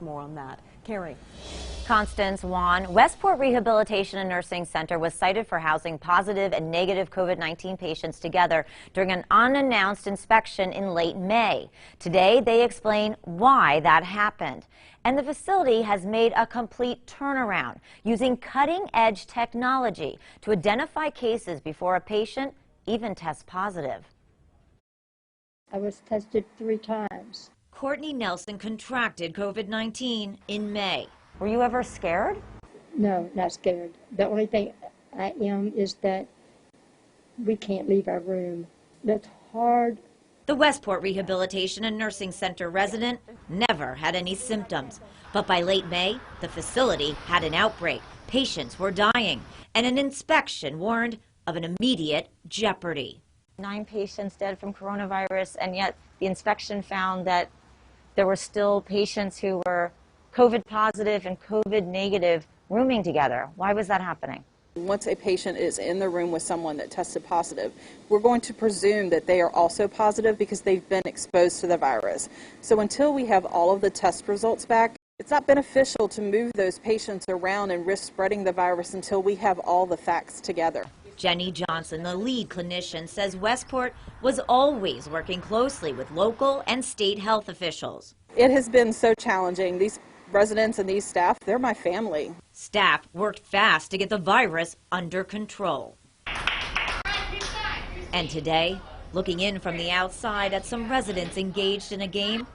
More on that. Carrie. Constance Wan, Westport Rehabilitation and Nursing Center was cited for housing positive and negative COVID-19 patients together during an unannounced inspection in late May. Today, they explain why that happened. And the facility has made a complete turnaround, using cutting-edge technology to identify cases before a patient even tests positive. I was tested 3 times. Courtney Nelson contracted COVID-19 in May. Were you ever scared? No, not scared. The only thing I am is that we can't leave our room. That's hard. The Westport Rehabilitation and Nursing Center resident never had any symptoms. But by late May, the facility had an outbreak. Patients were dying, and an inspection warned of an immediate jeopardy. 9 patients dead from coronavirus, and yet the inspection found that there were still patients who were COVID positive and COVID negative rooming together. Why was that happening? Once a patient is in the room with someone that tested positive, we're going to presume that they are also positive because they've been exposed to the virus. So until we have all of the test results back, it's not beneficial to move those patients around and risk spreading the virus until we have all the facts together. Jenny Johnson, the lead clinician, says Westport was always working closely with local and state health officials. It has been so challenging. These residents and these staff, they're my family. Staff worked fast to get the virus under control. And today, looking in from the outside at some residents engaged in a game,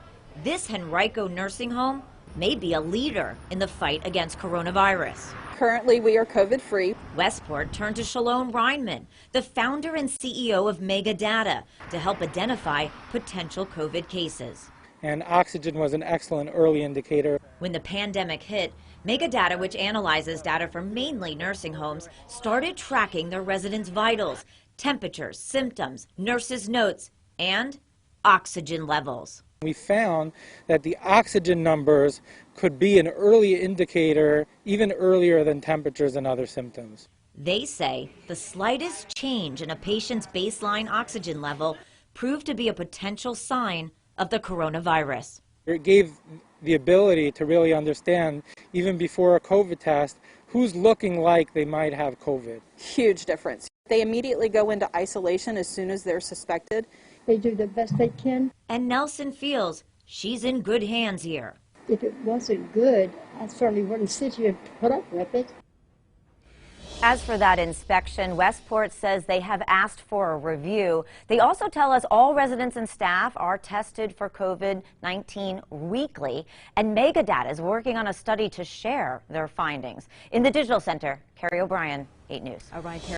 this Henrico nursing home may be a leader in the fight against coronavirus. Currently, we are COVID-free. Westport turned to Shalom Reinman, the founder and CEO of Megadata, to help identify potential COVID cases. And oxygen was an excellent early indicator. When the pandemic hit, Megadata, which analyzes data from mainly nursing homes, started tracking their residents' vitals, temperatures, symptoms, nurses' notes, and oxygen levels. We found that the oxygen numbers could be an early indicator, even earlier than temperatures and other symptoms. They say the slightest change in a patient's baseline oxygen level proved to be a potential sign of the coronavirus. It gave the ability to really understand, even before a COVID test, who's looking like they might have COVID. Huge difference. They immediately go into isolation as soon as they're suspected. They do the best they can. And Nelson feels she's in good hands here. If it wasn't good, I certainly wouldn't sit here and put up with it. As for that inspection, Westport says they have asked for a review. They also tell us all residents and staff are tested for COVID-19 weekly, and Megadata is working on a study to share their findings. In the Digital Center, Carrie O'Brien, 8 News. All right, Carrie.